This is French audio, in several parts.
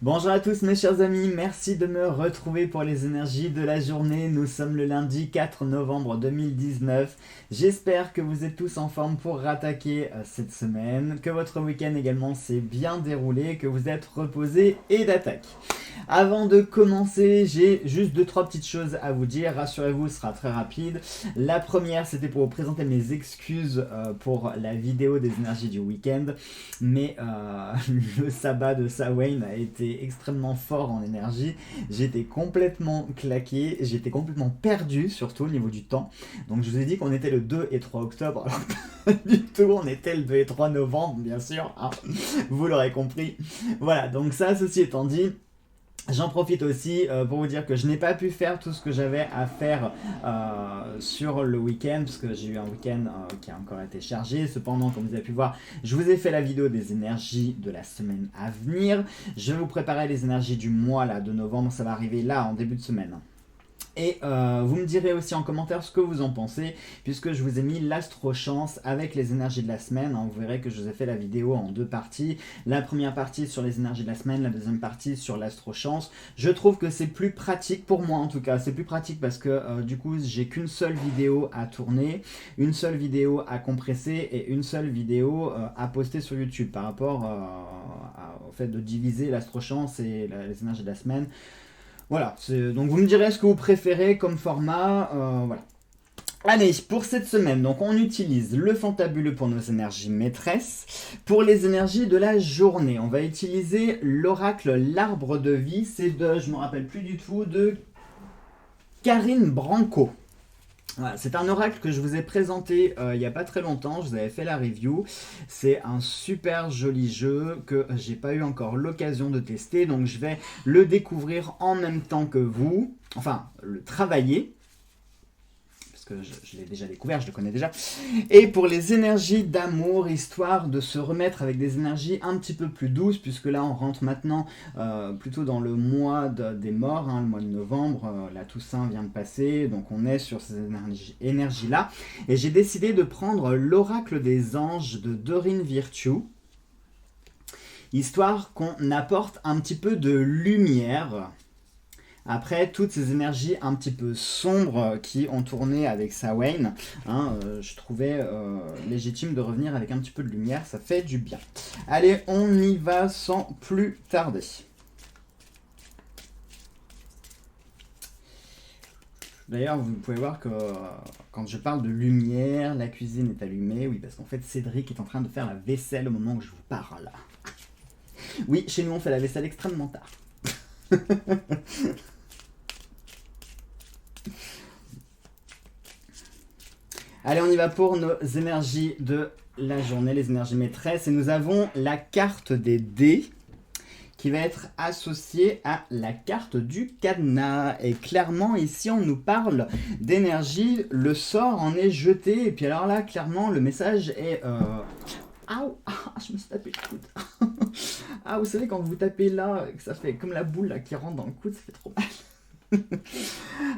Bonjour à tous mes chers amis, merci de me retrouver pour les énergies de la journée. Nous sommes le lundi 4 novembre 2019. J'espère que vous êtes tous en forme pour rattaquer cette semaine, que votre week-end également s'est bien déroulé, que vous êtes reposés et d'attaque. Avant de commencer, j'ai juste deux trois petites choses à vous dire. Rassurez-vous, ce sera très rapide. La première, c'était pour vous présenter mes excuses pour la vidéo des énergies du week-end. Mais le sabbat de Sawain a été extrêmement fort en énergie. J'étais complètement claqué, j'étais complètement perdu, surtout au niveau du temps. Donc je vous ai dit qu'on était le 2 et 3 octobre, alors pas du tout, on était le 2 et 3 novembre, bien sûr, hein. Vous l'aurez compris. Voilà, donc ça, ceci étant dit, j'en profite aussi pour vous dire que je n'ai pas pu faire tout ce que j'avais à faire sur le week-end, parce que j'ai eu un week-end qui a encore été chargé. Cependant, comme vous avez pu voir, je vous ai fait la vidéo des énergies de la semaine à venir. Je vais vous préparer les énergies du mois là, de novembre, ça va arriver là en début de semaine. Et vous me direz aussi en commentaire ce que vous en pensez, puisque je vous ai mis l'astro-chance avec les énergies de la semaine. Hein, vous verrez que je vous ai fait la vidéo en deux parties. La première partie sur les énergies de la semaine, la deuxième partie sur l'astro-chance. Je trouve que c'est plus pratique, pour moi en tout cas, c'est plus pratique parce que du coup j'ai qu'une seule vidéo à tourner, une seule vidéo à compresser et une seule vidéo à poster sur YouTube par rapport au fait de diviser l'astro-chance et les énergies de la semaine. Voilà, donc vous me direz ce que vous préférez comme format, voilà. Allez, pour cette semaine, donc on utilise le fantabuleux pour nos énergies maîtresses. Pour les énergies de la journée, on va utiliser l'oracle l'arbre de vie, c'est de, je me rappelle plus du tout, de Karine Branco. Voilà, c'est un oracle que je vous ai présenté il n'y a pas très longtemps, je vous avais fait la review. C'est un super joli jeu que j'ai pas eu encore l'occasion de tester, donc je vais le découvrir en même temps que vous, enfin le travailler, parce que je l'ai déjà découvert, je le connais déjà. Et pour les énergies d'amour, histoire de se remettre avec des énergies un petit peu plus douces, puisque là on rentre maintenant plutôt dans le mois des morts, hein, le mois de novembre, la Toussaint vient de passer, donc on est sur ces énergies-là. Et j'ai décidé de prendre l'oracle des anges de Dorine Virtue, histoire qu'on apporte un petit peu de lumière après toutes ces énergies un petit peu sombres qui ont tourné avec Sawain, hein, je trouvais légitime de revenir avec un petit peu de lumière, ça fait du bien. Allez, on y va sans plus tarder. D'ailleurs, vous pouvez voir que quand je parle de lumière, la cuisine est allumée, oui, parce qu'en fait Cédric est en train de faire la vaisselle au moment où je vous parle. Oui, chez nous on fait la vaisselle extrêmement tard. Allez, on y va pour nos énergies de la journée, les énergies maîtresses. Et nous avons la carte des dés qui va être associée à la carte du cadenas. Et clairement, ici, on nous parle d'énergie. Le sort en est jeté. Et puis alors là, clairement, le message est... Aouh, je me suis tapé le coude. Ah, vous savez, quand vous tapez là, que ça fait comme la boule là, qui rentre dans le coude, ça fait trop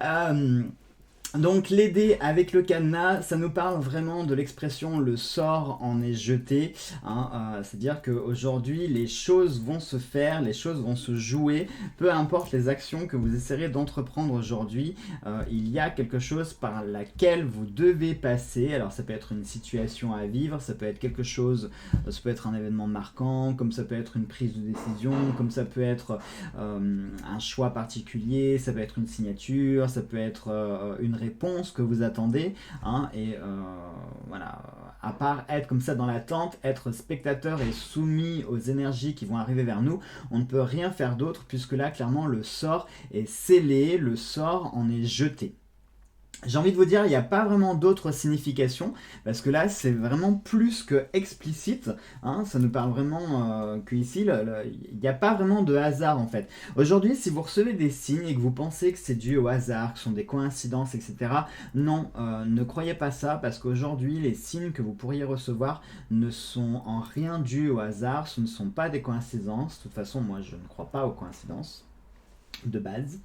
mal. Donc les dés avec le cadenas, ça nous parle vraiment de l'expression le sort en est jeté, hein, c'est-à-dire qu'aujourd'hui les choses vont se faire, les choses vont se jouer, peu importe les actions que vous essaierez d'entreprendre aujourd'hui, il y a quelque chose par laquelle vous devez passer. Alors ça peut être une situation à vivre, ça peut être quelque chose, ça peut être un événement marquant, comme ça peut être une prise de décision, comme ça peut être un choix particulier, ça peut être une signature, ça peut être une réponse que vous attendez, hein, et voilà, à part être comme ça dans l'attente, être spectateur et soumis aux énergies qui vont arriver vers nous, on ne peut rien faire d'autre puisque là clairement le sort est scellé, le sort en est jeté. J'ai envie de vous dire, il n'y a pas vraiment d'autres significations, parce que là, c'est vraiment plus que explicite, hein, ça nous parle vraiment qu'ici, il n'y a pas vraiment de hasard en fait. Aujourd'hui, si vous recevez des signes et que vous pensez que c'est dû au hasard, que ce sont des coïncidences, etc., non, ne croyez pas ça, parce qu'aujourd'hui, les signes que vous pourriez recevoir ne sont en rien dus au hasard, ce ne sont pas des coïncidences. De toute façon, moi, je ne crois pas aux coïncidences. de base.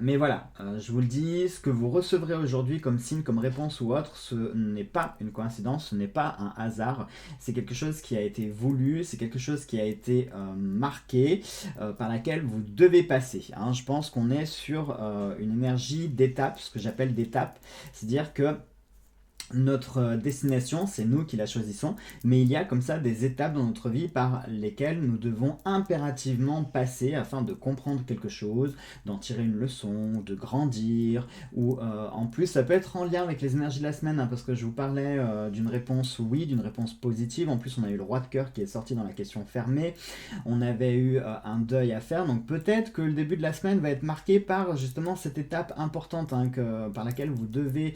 Mais voilà, je vous le dis, ce que vous recevrez aujourd'hui comme signe, comme réponse ou autre, ce n'est pas une coïncidence, ce n'est pas un hasard, c'est quelque chose qui a été voulu, c'est quelque chose qui a été marqué, par laquelle vous devez passer. Hein. Je pense qu'on est sur une énergie d'étape, ce que j'appelle d'étape, c'est-à-dire que notre destination, c'est nous qui la choisissons, mais il y a comme ça des étapes dans notre vie par lesquelles nous devons impérativement passer afin de comprendre quelque chose, d'en tirer une leçon, de grandir, ou en plus ça peut être en lien avec les énergies de la semaine, hein, parce que je vous parlais d'une réponse oui, d'une réponse positive, en plus on a eu le roi de cœur qui est sorti dans la question fermée, on avait eu un deuil à faire, donc peut-être que le début de la semaine va être marqué par justement cette étape importante hein, par laquelle vous devez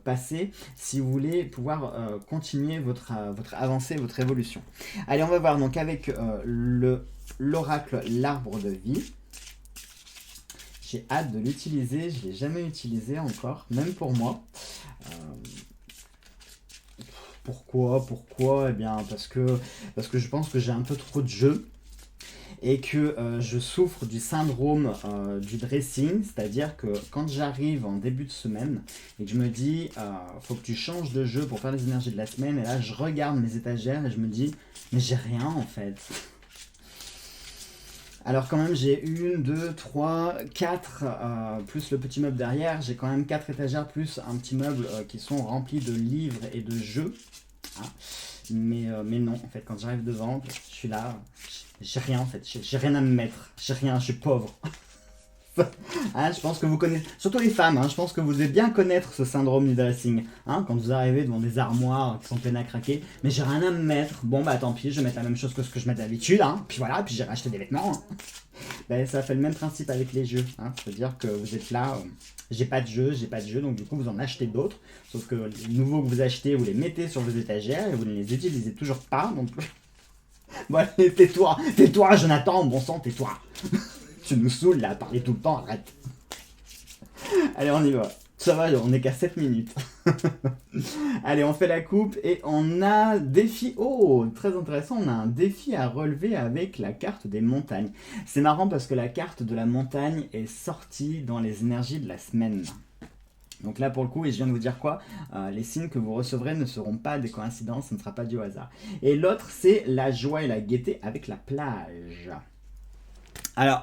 passer, si vous voulez pouvoir continuer votre avancée, votre évolution. Allez, on va voir donc avec l'oracle l'arbre de vie. J'ai hâte de l'utiliser, je ne l'ai jamais utilisé encore, même pour moi. Pourquoi Eh bien parce que je pense que j'ai un peu trop de jeux et que je souffre du syndrome du dressing, c'est-à-dire que quand j'arrive en début de semaine et que je me dis faut que tu changes de jeu pour faire les énergies de la semaine, et là je regarde mes étagères et je me dis mais j'ai rien en fait. Alors quand même j'ai 1, 2, 3, 4, plus le petit meuble derrière, j'ai quand même 4 étagères plus un petit meuble qui sont remplis de livres et de jeux. Hein. Mais non, en fait, quand j'arrive devant, je suis là, j'ai rien en fait, j'ai rien à me mettre, j'ai rien, je suis pauvre. Hein, je pense que vous connaissez, surtout les femmes, hein, je pense que vous devez bien connaître ce syndrome du dressing. Hein, quand vous arrivez devant des armoires qui sont pleines à craquer, mais j'ai rien à me mettre, bon bah tant pis, je vais mettre la même chose que ce que je mets d'habitude, hein, puis voilà, puis j'ai racheté des vêtements. Hein. Ben, ça fait le même principe avec les jeux, hein, c'est-à-dire que vous êtes là, j'ai pas de jeu, donc du coup vous en achetez d'autres, sauf que les nouveaux que vous achetez, vous les mettez sur vos étagères et vous ne les utilisez toujours pas, donc... Bon allez, tais-toi Jonathan, bon sang, tais-toi. Tu nous saoules là, à parler tout le temps, arrête. Allez, on y va. Ça va, on est qu'à 7 minutes. Allez, on fait la coupe et on a défi. Oh, très intéressant, on a un défi à relever avec la carte des montagnes. C'est marrant parce que la carte de la montagne est sortie dans les énergies de la semaine. Donc là pour le coup, et je viens de vous dire quoi, les signes que vous recevrez ne seront pas des coïncidences, ce ne sera pas du hasard. Et l'autre c'est la joie et la gaieté avec la plage. Alors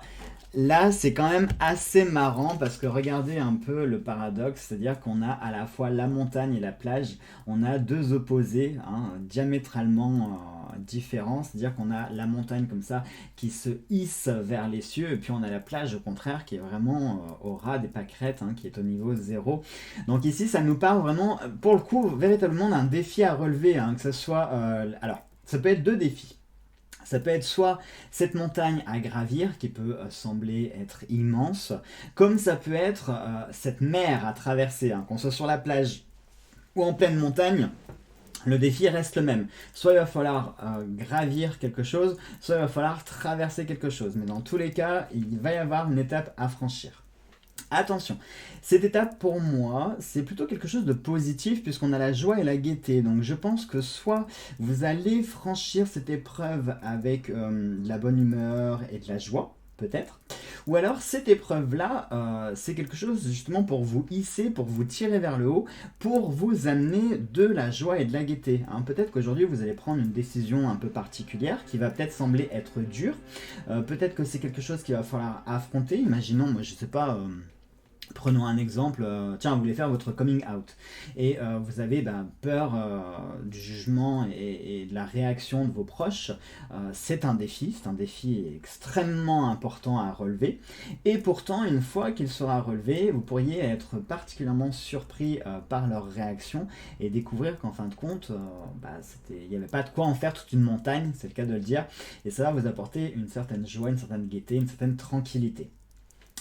là c'est quand même assez marrant parce que regardez un peu le paradoxe, c'est-à-dire qu'on a à la fois la montagne et la plage, on a deux opposés hein, diamétralement différents, c'est-à-dire qu'on a la montagne comme ça qui se hisse vers les cieux et puis on a la plage au contraire qui est vraiment au ras des pâquerettes, hein, qui est au niveau 0. Donc ici ça nous parle vraiment pour le coup véritablement d'un défi à relever, hein, que ce soit... alors ça peut être deux défis. Ça peut être soit cette montagne à gravir qui peut sembler être immense, comme ça peut être cette mer à traverser, hein, qu'on soit sur la plage ou en pleine montagne. Le défi reste le même. Soit il va falloir gravir quelque chose, soit il va falloir traverser quelque chose. Mais dans tous les cas, il va y avoir une étape à franchir. Attention, cette étape pour moi, c'est plutôt quelque chose de positif puisqu'on a la joie et la gaieté. Donc je pense que soit vous allez franchir cette épreuve avec de la bonne humeur et de la joie, peut-être. Ou alors cette épreuve-là, c'est quelque chose justement pour vous hisser, pour vous tirer vers le haut, pour vous amener de la joie et de la gaieté. Hein, peut-être qu'aujourd'hui vous allez prendre une décision un peu particulière qui va peut-être sembler être dure. Peut-être que c'est quelque chose qu'il va falloir affronter. Imaginons, moi je sais pas... Prenons un exemple, tiens, vous voulez faire votre coming out et vous avez peur du jugement et de la réaction de vos proches. C'est un défi extrêmement important à relever. Et pourtant, une fois qu'il sera relevé, vous pourriez être particulièrement surpris par leur réaction et découvrir qu'en fin de compte, il n'y avait pas de quoi en faire toute une montagne, c'est le cas de le dire. Et ça va vous apporter une certaine joie, une certaine gaieté, une certaine tranquillité.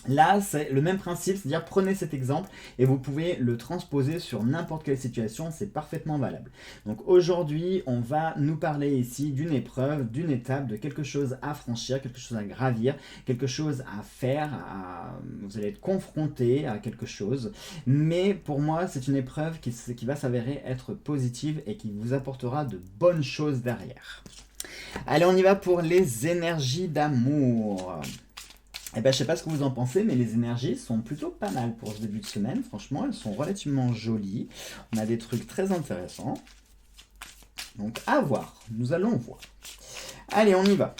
Là, c'est le même principe, c'est-à-dire prenez cet exemple et vous pouvez le transposer sur n'importe quelle situation, c'est parfaitement valable. Donc aujourd'hui, on va nous parler ici d'une épreuve, d'une étape, de quelque chose à franchir, quelque chose à gravir, quelque chose à faire, vous allez être confronté à quelque chose. Mais pour moi, c'est une épreuve qui va s'avérer être positive et qui vous apportera de bonnes choses derrière. Allez, on y va pour les énergies d'amour. Et ben, je sais pas ce que vous en pensez, mais les énergies sont plutôt pas mal pour ce début de semaine. Franchement, elles sont relativement jolies. On a des trucs très intéressants. Donc, à voir. Nous allons voir. Allez, on y va.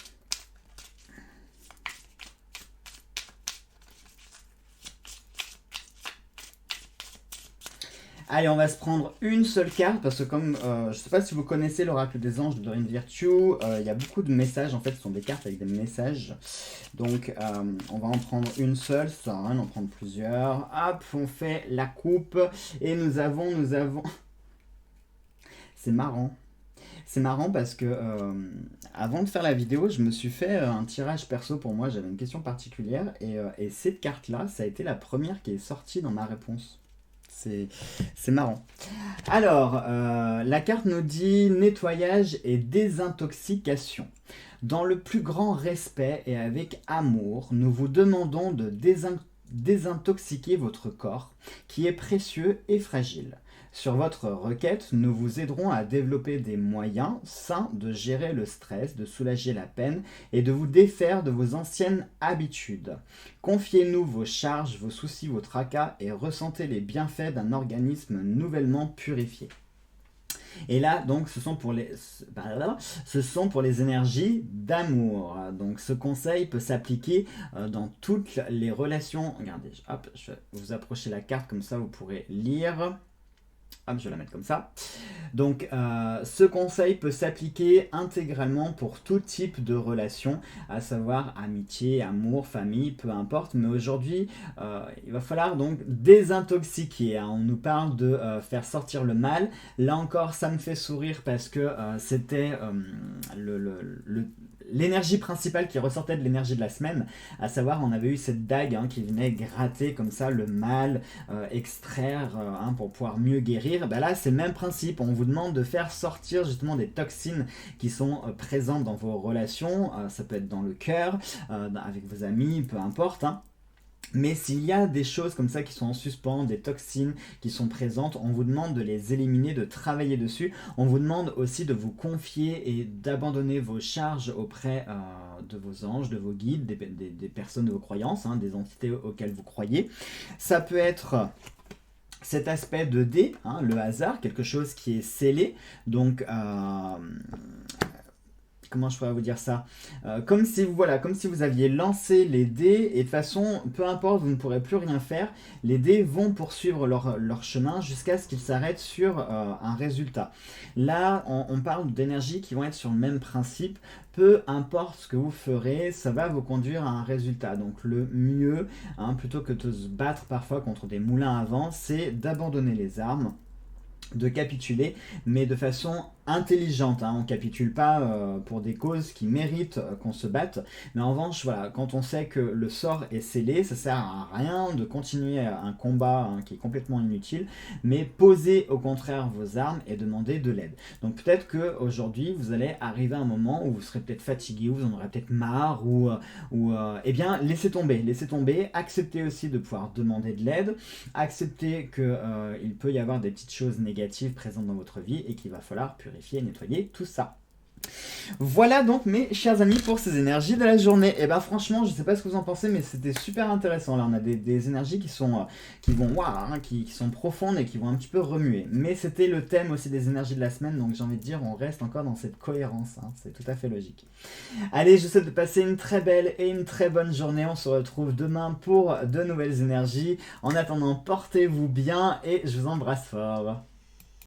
Allez, on va se prendre une seule carte parce que comme je ne sais pas si vous connaissez l'oracle des anges de Doreen Virtue, il y a beaucoup de messages. En fait, ce sont des cartes avec des messages. Donc, on va en prendre une seule. Ça sert à rien d'en prendre plusieurs. Hop, on fait la coupe et nous avons. C'est marrant. C'est marrant parce que avant de faire la vidéo, je me suis fait un tirage perso pour moi. J'avais une question particulière et cette carte-là, ça a été la première qui est sortie dans ma réponse. C'est marrant. Alors, la carte nous dit nettoyage et désintoxication. Dans le plus grand respect et avec amour, nous vous demandons de désintoxiquer votre corps, qui est précieux et fragile. Sur votre requête, nous vous aiderons à développer des moyens sains de gérer le stress, de soulager la peine et de vous défaire de vos anciennes habitudes. Confiez-nous vos charges, vos soucis, vos tracas et ressentez les bienfaits d'un organisme nouvellement purifié. Et là, donc, ce sont pour les énergies d'amour. Donc, ce conseil peut s'appliquer dans toutes les relations. Regardez, hop, je vais vous approcher la carte, comme ça vous pourrez lire. Hop, je vais la mettre comme ça. Donc, ce conseil peut s'appliquer intégralement pour tout type de relation, à savoir amitié, amour, famille, peu importe. Mais aujourd'hui, il va falloir donc désintoxiquer. Hein. On nous parle de faire sortir le mal. Là encore, ça me fait sourire parce que c'était l'énergie principale qui ressortait de l'énergie de la semaine, à savoir on avait eu cette dague qui venait gratter comme ça le mal, extraire pour pouvoir mieux guérir. Ben là c'est le même principe, on vous demande de faire sortir justement des toxines qui sont présentes dans vos relations, ça peut être dans le cœur, avec vos amis, peu importe. Mais s'il y a des choses comme ça qui sont en suspens, des toxines qui sont présentes, on vous demande de les éliminer, de travailler dessus. On vous demande aussi de vous confier et d'abandonner vos charges auprès de vos anges, de vos guides, des personnes de vos croyances, des entités auxquelles vous croyez. Ça peut être cet aspect de dé, le hasard, quelque chose qui est scellé. Donc, comment je pourrais vous dire ça, comme si vous aviez lancé les dés et de toute façon, peu importe, vous ne pourrez plus rien faire, les dés vont poursuivre leur chemin jusqu'à ce qu'ils s'arrêtent sur un résultat. Là, on parle d'énergies qui vont être sur le même principe, peu importe ce que vous ferez, ça va vous conduire à un résultat. Donc le mieux, plutôt que de se battre parfois contre des moulins à vent, c'est d'abandonner les armes, de capituler, mais de façon intelligente. On ne capitule pas pour des causes qui méritent qu'on se batte, mais en revanche, voilà, quand on sait que le sort est scellé, ça sert à rien de continuer un combat qui est complètement inutile, mais posez au contraire vos armes et demandez de l'aide. Donc peut-être qu'aujourd'hui, vous allez arriver à un moment où vous serez peut-être fatigué, où vous en aurez peut-être marre, ou eh bien, laissez tomber, acceptez aussi de pouvoir demander de l'aide, acceptez qu'il peut y avoir des petites choses négatives présentes dans votre vie et qu'il va falloir purifier et nettoyer tout ça. Voilà donc mes chers amis pour ces énergies de la journée. Et ben franchement, je sais pas ce que vous en pensez, mais c'était super intéressant. Là, on a des énergies qui sont qui sont profondes et qui vont un petit peu remuer. Mais c'était le thème aussi des énergies de la semaine, donc j'ai envie de dire, on reste encore dans cette cohérence. C'est tout à fait logique. Allez, je vous souhaite de passer une très belle et une très bonne journée. On se retrouve demain pour de nouvelles énergies. En attendant, portez-vous bien et je vous embrasse fort.